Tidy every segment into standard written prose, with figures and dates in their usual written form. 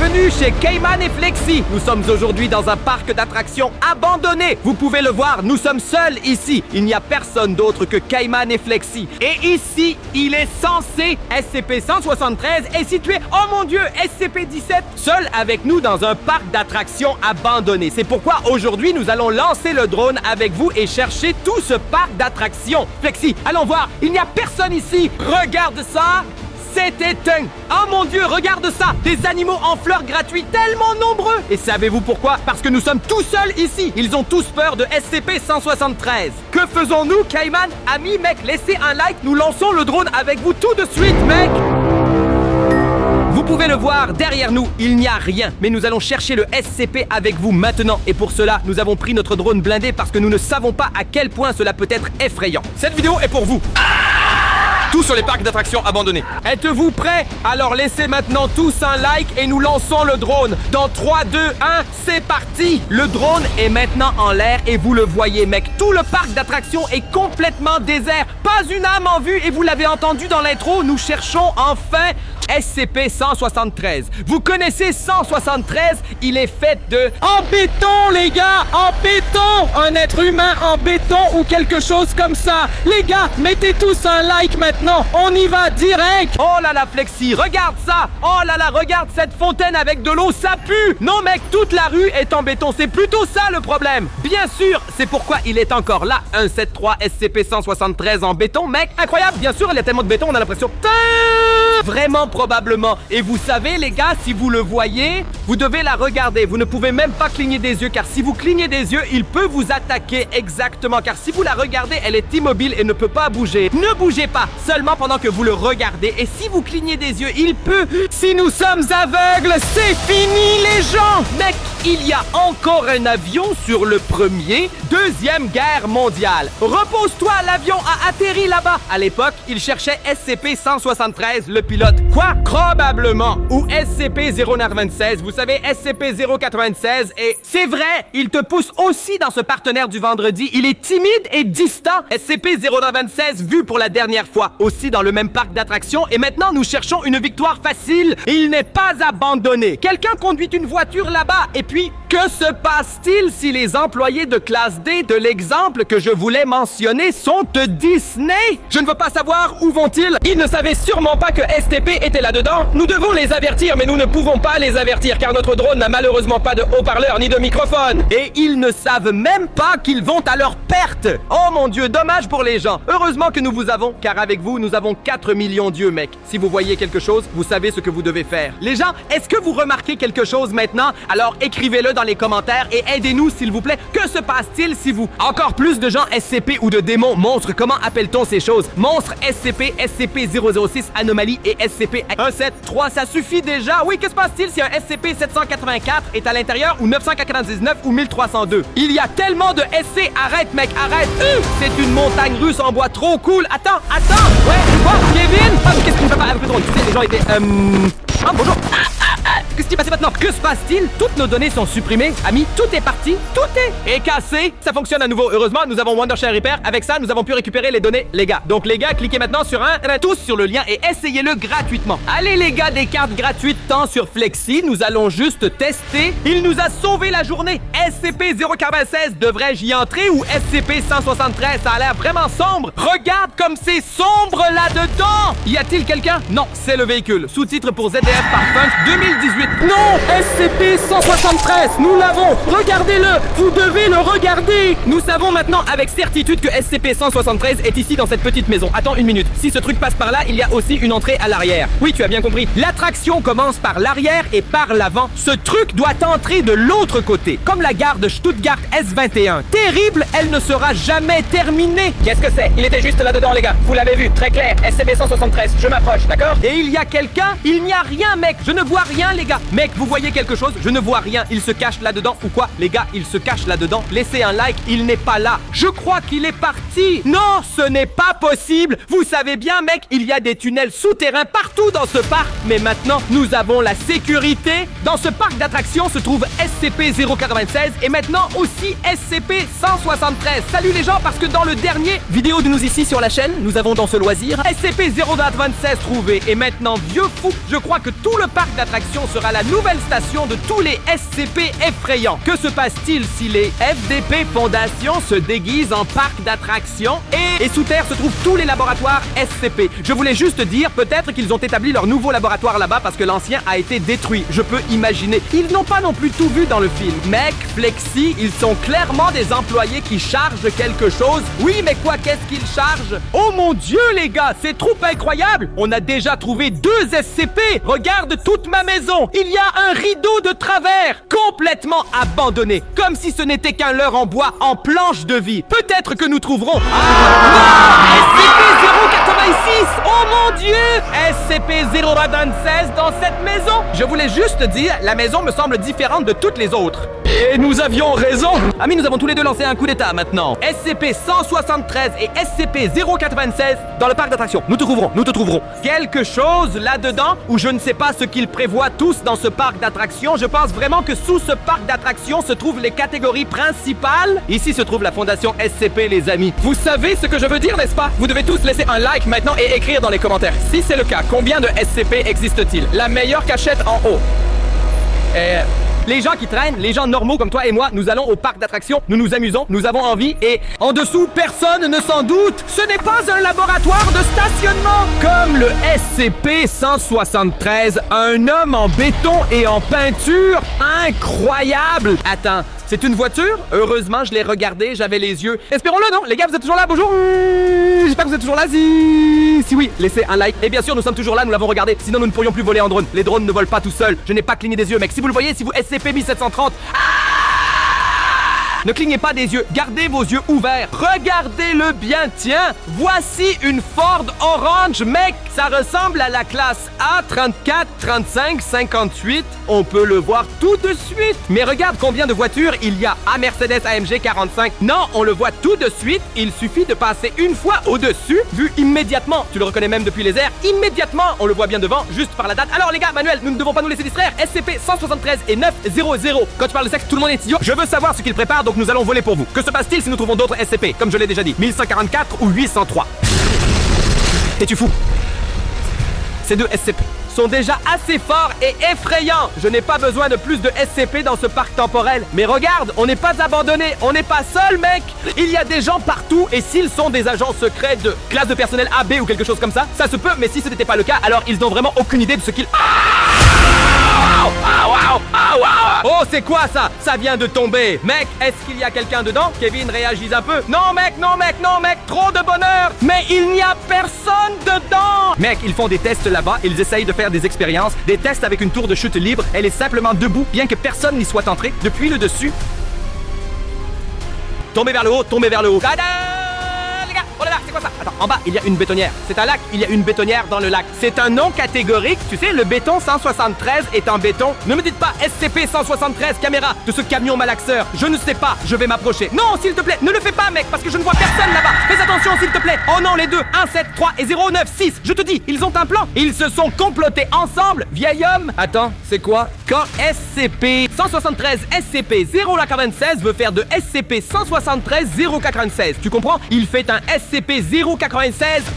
Bienvenue chez Cayman et Flexi. Nous sommes aujourd'hui dans un parc d'attractions abandonné. Vous pouvez le voir, nous sommes seuls ici. Il n'y a personne d'autre que Cayman et Flexi. Et ici, il est censé, SCP-173 est situé, oh mon Dieu, SCP-17, seul avec nous dans un parc d'attractions abandonné. C'est pourquoi aujourd'hui, nous allons lancer le drone avec vous et chercher tout ce parc d'attractions. Flexi, allons voir, il n'y a personne ici. Regarde ça. C'est éteint. Oh mon Dieu, regarde ça. Des animaux en fleurs gratuits tellement nombreux. Et savez-vous pourquoi? Parce que nous sommes tout seuls ici. Ils ont tous peur de SCP-173. Que faisons-nous, Cayman? Amis, mec, laissez un like. Nous lançons le drone avec vous tout de suite, mec. Vous pouvez le voir, derrière nous, il n'y a rien. Mais nous allons chercher le SCP avec vous maintenant. Et pour cela, nous avons pris notre drone blindé parce que nous ne savons pas à quel point cela peut être effrayant. Cette vidéo est pour vous. Tout sur les parcs d'attractions abandonnés. Êtes-vous prêts? Alors laissez maintenant tous un like et nous lançons le drone. Dans 3, 2, 1, c'est parti! Le drone est maintenant en l'air et vous le voyez, mec. Tout le parc d'attractions est complètement désert. Pas une âme en vue et vous l'avez entendu dans l'intro, nous cherchons enfin SCP-173. Vous connaissez 173? Il est fait de... En béton, les gars! En béton! Un être humain en béton ou quelque chose comme ça. Les gars, mettez tous un like maintenant. On y va direct! Oh là là, Flexi, regarde ça! Oh là là, regarde cette fontaine avec de l'eau, ça pue! Non, mec, toute la rue est en béton. C'est plutôt ça le problème. Bien sûr, c'est pourquoi il est encore là. 173 SCP-173 en béton, mec. Incroyable, bien sûr, il y a tellement de béton, on a l'impression... Vraiment probablement. Et vous savez, les gars, si vous le voyez, vous devez la regarder. Vous ne pouvez même pas cligner des yeux, car si vous clignez des yeux, il peut vous attaquer exactement. Car si vous la regardez, elle est immobile et ne peut pas bouger. Ne bougez pas, seulement pendant que vous le regardez. Et si vous clignez des yeux, il peut... Si nous sommes aveugles, c'est fini, les gens! Mec, il y a encore un avion sur le premier, Deuxième Guerre mondiale. Repose-toi, l'avion a atterri là-bas. À l'époque, il cherchait SCP-173, le pilote. Quoi? Probablement. Ou SCP-096. Vous savez, SCP-096 et... C'est vrai, il te pousse aussi dans ce partenaire du vendredi. Il est timide et distant. SCP-096 vu pour la dernière fois. Aussi dans le même parc d'attractions. Et maintenant, nous cherchons une victoire facile. Il n'est pas abandonné. Quelqu'un conduit une voiture là-bas. Et puis, que se passe-t-il si les employés de classe D de l'exemple que je voulais mentionner sont de Disney? Je ne veux pas savoir où vont-ils. Ils ne savaient sûrement pas que STP était là-dedans. Nous devons les avertir, mais nous ne pouvons pas les avertir car notre drone n'a malheureusement pas de haut-parleur ni de microphone. Et ils ne savent même pas qu'ils vont à leur perte. Oh mon Dieu, dommage pour les gens. Heureusement que nous vous avons, car avec vous, nous avons 4 millions d'yeux, mec. Si vous voyez quelque chose, vous savez ce que vous devez faire. Les gens, est-ce que vous remarquez quelque chose maintenant? Alors écrivez-le dans les commentaires et aidez-nous, s'il vous plaît. Que se passe-t-il si vous... Encore plus de gens SCP ou de démons, monstres, comment appelle-t-on ces choses? Monstres, SCP, SCP-006, anomalie et SCP-173, ça suffit déjà. Oui, que se passe-t-il si un SCP-784 est à l'intérieur ou 999 ou 1302? Il y a tellement de SC, arrête mec, arrête. C'est une montagne russe en bois trop cool. Attends, ouais, quoi, Kevin? Ah, mais qu'est-ce qui me fait pas un peu drôle? Tu sais, les gens étaient... Ah, bonjour. Qu'est-ce qui s'est passé maintenant? Que se passe-t-il? Toutes nos données sont supprimées. Amis, tout est parti. Tout est cassé. Ça fonctionne à nouveau. Heureusement, nous avons Wondershare Repair. Avec ça, nous avons pu récupérer les données, les gars. Donc, les gars, cliquez maintenant sur tous sur le lien et essayez-le gratuitement. Allez, les gars, des cartes gratuites tant sur Flexi. Nous allons juste tester. Il nous a sauvé la journée. SCP-096, devrais-je y entrer ou SCP-173? Ça a l'air vraiment sombre. Regarde comme c'est sombre là-dedans. Y a-t-il quelqu'un? Non, c'est le véhicule. Sous-titre pour ZDF par Funk 2018. Non! SCP-173! Nous l'avons! Regardez-le! Vous devez le regarder! Nous savons maintenant avec certitude que SCP-173 est ici dans cette petite maison. Attends une minute. Si ce truc passe par là, il y a aussi une entrée à l'arrière. Oui, tu as bien compris. L'attraction commence par l'arrière et par l'avant. Ce truc doit entrer de l'autre côté. Comme la gare de Stuttgart S21. Terrible, elle ne sera jamais terminée. Qu'est-ce que c'est? Il était juste là-dedans, les gars. Vous l'avez vu, très clair. SCP-173. Je m'approche, d'accord? Et il y a quelqu'un? Il n'y a rien, mec. Je ne vois rien, les gars. Mec, vous voyez quelque chose? Je ne vois rien. Il se cache là-dedans ou quoi? Les gars, il se cache là-dedans. Laissez un like, il n'est pas là. Je crois qu'il est parti. Non, ce n'est pas possible. Vous savez bien, mec, il y a des tunnels souterrains partout dans ce parc. Mais maintenant, nous avons la sécurité. Dans ce parc d'attractions se trouve SCP-096 et maintenant aussi SCP-173. Salut les gens, parce que dans le dernier vidéo de nous ici sur la chaîne, nous avons dans ce loisir SCP-096 trouvé. Et maintenant, vieux fou, je crois que tout le parc d'attractions sera la nouvelle station de tous les SCP effrayants. Que se passe-t-il si les FDP Fondation se déguisent en parc d'attractions et sous terre se trouvent tous les laboratoires SCP? Je voulais juste dire, peut-être qu'ils ont établi leur nouveau laboratoire là-bas parce que l'ancien a été détruit. Je peux imaginer. Ils n'ont pas non plus tout vu dans le film. Mec, Flexi, ils sont clairement des employés qui chargent quelque chose. Oui, mais quoi, qu'est-ce qu'ils chargent? Oh mon Dieu, les gars, c'est trop incroyable! On a déjà trouvé 2 SCP! Regarde toute ma maison! Il y a un rideau de travers, complètement abandonné, comme si ce n'était qu'un leurre en bois en planche de vie. Peut-être que nous trouverons... Ah non! SCP-086! Oh mon Dieu! SCP-096 dans cette maison? Je voulais juste dire, la maison me semble différente de toutes les autres. Et nous avions raison. Amis, nous avons tous les deux lancé un coup d'état maintenant. SCP-173 et SCP-096 dans le parc d'attractions. Nous te trouverons. Quelque chose là-dedans où je ne sais pas ce qu'ils prévoient tous dans ce parc d'attractions. Je pense vraiment que sous ce parc d'attractions se trouvent les catégories principales. Ici se trouve la fondation SCP, les amis. Vous savez ce que je veux dire, n'est-ce pas? Vous devez tous laisser un like maintenant et écrire dans les commentaires. Si c'est le cas, combien de SCP existe-t-il? La meilleure cachette en haut. Les gens qui traînent, les gens normaux comme toi et moi, nous allons au parc d'attractions, nous nous amusons, nous avons envie et en dessous, personne ne s'en doute. Ce n'est pas un laboratoire de stationnement. Comme le SCP-173, un homme en béton et en peinture. Incroyable. Attends, c'est une voiture? Heureusement, je l'ai regardé, j'avais les yeux. Espérons-le, non? Les gars, vous êtes toujours là? Bonjour. J'espère que vous êtes toujours là. Si oui, laissez un like. Et bien sûr, nous sommes toujours là, nous l'avons regardé. Sinon, nous ne pourrions plus voler en drone. Les drones ne volent pas tout seuls. Je n'ai pas cligné des yeux, mec. Si vous le voyez, si vous SCP-1730... Ne clignez pas des yeux, gardez vos yeux ouverts. Regardez-le bien, tiens. Voici une Ford Orange, mec. Ça ressemble à la classe A, 34, 35, 58. On peut le voir tout de suite. Mais regarde combien de voitures il y a à Mercedes AMG 45. Non, on le voit tout de suite. Il suffit de passer une fois au-dessus, vu immédiatement. Tu le reconnais même depuis les airs. Immédiatement, on le voit bien devant, juste par la date. Alors les gars, Manuel, nous ne devons pas nous laisser distraire. SCP-173 et 900. Quand tu parles de sexe, tout le monde est idiot. Je veux savoir ce qu'il prépare, donc nous allons voler pour vous. Que se passe-t-il si nous trouvons d'autres SCP? Comme je l'ai déjà dit, 1144 ou 803. Es-tu fou? Ces 2 SCP sont déjà assez forts et effrayants. Je n'ai pas besoin de plus de SCP dans ce parc temporel. Mais regarde, on n'est pas abandonné, on n'est pas seul, mec. Il y a des gens partout et s'ils sont des agents secrets de classe de personnel AB ou quelque chose comme ça, ça se peut, mais si ce n'était pas le cas, alors ils n'ont vraiment aucune idée de ce qu'ils... Oh, c'est quoi ça? Ça vient de tomber. Mec, est-ce qu'il y a quelqu'un dedans? Kevin, réagis un peu. Non, mec, trop de bonheur. Mais il n'y a personne dedans. Mec, ils font des tests là-bas. Ils essayent de faire des expériences. Des tests avec une tour de chute libre. Elle est simplement debout, bien que personne n'y soit entré. Depuis le dessus. Tombez vers le haut. Tada! Oh là là, c'est quoi ça? Attends, en bas, il y a une bétonnière. C'est un lac, il y a une bétonnière dans le lac. C'est un nom catégorique. Tu sais, le béton 173 est en béton. Ne me dites pas SCP-173, caméra de ce camion malaxeur. Je ne sais pas, je vais m'approcher. Non, s'il te plaît, ne le fais pas, mec, parce que je ne vois personne là-bas. Fais attention, s'il te plaît. Oh non, les deux, 173 et 096. Je te dis, ils ont un plan. Ils se sont complotés ensemble, vieil homme. Attends, c'est quoi? Quand SCP-173 SCP-096 veut faire de SCP-173-096, tu comprends? Il fait un SCP-096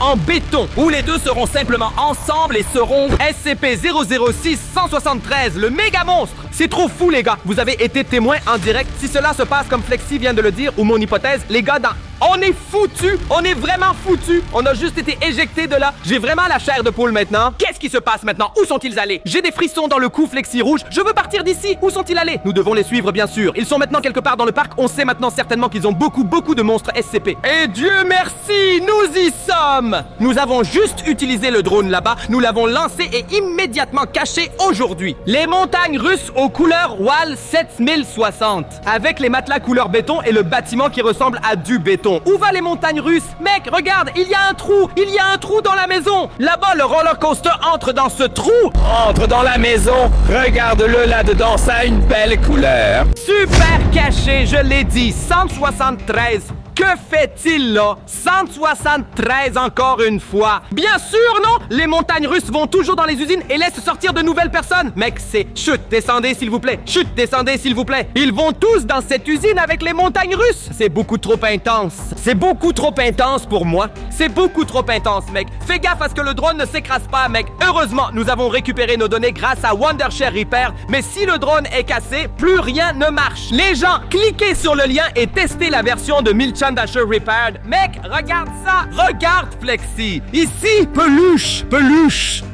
en béton, où les deux seront simplement ensemble et seront SCP-006-173, le méga monstre. C'est trop fou, les gars. Vous avez été témoin en direct. Si cela se passe comme Flexi vient de le dire, ou mon hypothèse, les gars, on est foutus. On est vraiment foutus. On a juste été éjectés de là. J'ai vraiment la chair de poule maintenant. Qu'est-ce qui se passe maintenant? Où sont-ils allés? J'ai des frissons dans le cou, Flexi rouge. Je veux partir d'ici. Où sont-ils allés? Nous devons les suivre, bien sûr. Ils sont maintenant quelque part dans le parc. On sait maintenant certainement qu'ils ont beaucoup de monstres SCP. Et Dieu merci, nous y sommes. Nous avons juste utilisé le drone là-bas. Nous l'avons lancé et immédiatement caché aujourd'hui. Les montagnes russes aux couleurs WAL 7060. Avec les matelas couleur béton et le bâtiment qui ressemble à du béton. Où va les montagnes russes? Mec, regarde, il y a un trou. Il y a un trou dans la maison. Là-bas, le roller coaster entre dans ce trou. Entre dans la maison. Regarde-le là-dedans, ça a une belle couleur. Super caché, je l'ai dit. 173. Que fait-il là? 173 encore une fois. Bien sûr, non? Les montagnes russes vont toujours dans les usines et laissent sortir de nouvelles personnes. Mec, c'est... Chut, descendez s'il vous plaît. Chut, descendez s'il vous plaît. Ils vont tous dans cette usine avec les montagnes russes. C'est beaucoup trop intense. C'est beaucoup trop intense pour moi. C'est beaucoup trop intense, mec. Fais gaffe à ce que le drone ne s'écrase pas, mec. Heureusement, nous avons récupéré nos données grâce à Wondershare Repair. Mais si le drone est cassé, plus rien ne marche. Les gens, cliquez sur le lien et testez la version de Milchandasher Repaired. Mec, regarde ça. Regarde, Flexi. Ici, peluche.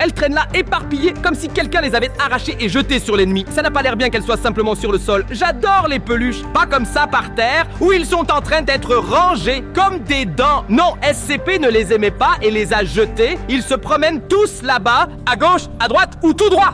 Elles traînent là éparpillées comme si quelqu'un les avait arrachées et jetées sur l'ennemi. Ça n'a pas l'air bien qu'elles soient simplement sur le sol. J'adore les peluches. Pas comme ça par terre, où ils sont en train d'être rangés comme des dents. Non, SCP ne les aimait pas et les a jetés. Ils se promènent tous là-bas, à gauche, à droite ou tout droit.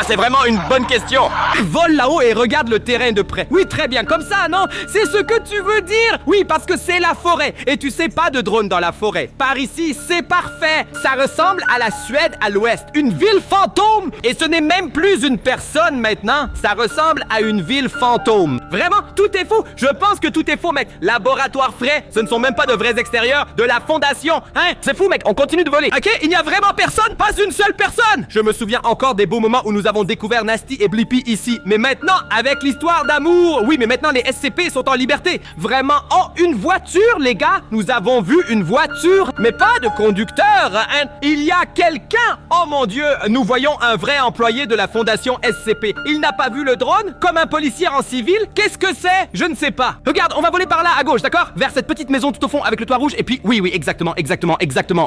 C'est vraiment une bonne question. Vole là-haut et regarde le terrain de près. Oui, très bien, comme ça, non? C'est ce que tu veux dire? Oui, parce que c'est la forêt. Et tu sais pas de drone dans la forêt. Par ici, c'est parfait. Ça ressemble à la Suède à l'ouest. Une ville fantôme. Et ce n'est même plus une personne maintenant. Ça ressemble à une ville fantôme. Vraiment, tout est faux. Je pense que tout est faux, mec. Laboratoire frais, ce ne sont même pas de vrais extérieurs de la fondation. Hein? C'est fou, mec. On continue de voler. Ok? Il n'y a vraiment personne? Pas une seule personne. Je me souviens encore des beaux moments où nous avons découvert Nasty et Blippi ici. Mais maintenant, avec l'histoire d'amour... Oui, mais maintenant, les SCP sont en liberté. Vraiment, oh, une voiture, les gars. Nous avons vu une voiture, mais pas de conducteur. Hein? Il y a quelqu'un. Oh mon Dieu, nous voyons un vrai employé de la fondation SCP. Il n'a pas vu le drone? Comme un policier en civil? Qu'est-ce que c'est? Je ne sais pas. Regarde, on va voler par là, à gauche, d'accord? Vers cette petite maison tout au fond avec le toit rouge. Et puis, oui, exactement.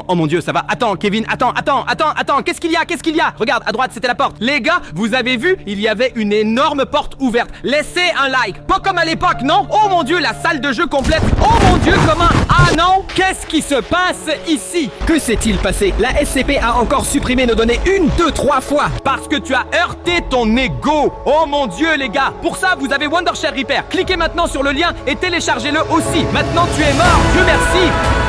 Oh mon Dieu, ça va. Attends, Kevin, attends. Qu'est-ce qu'il y a? Regarde, à droite, c'était la porte. Les gars, vous avez vu? Il y avait une énorme porte ouverte. Laissez un like. Pas comme à l'époque, non? Oh mon Dieu, la salle de jeu complète. Oh mon Dieu, comment? Ah non? Qu'est-ce qui se passe ici? Que s'est-il passé? La SCP a encore supprimé nos données 1, 2, 3 fois. Parce que tu as heurté ton ego. Oh mon Dieu, les gars. Pour ça, vous avez Wondershare Repair. Cliquez maintenant sur le lien et téléchargez-le aussi. Maintenant, tu es mort. Dieu merci.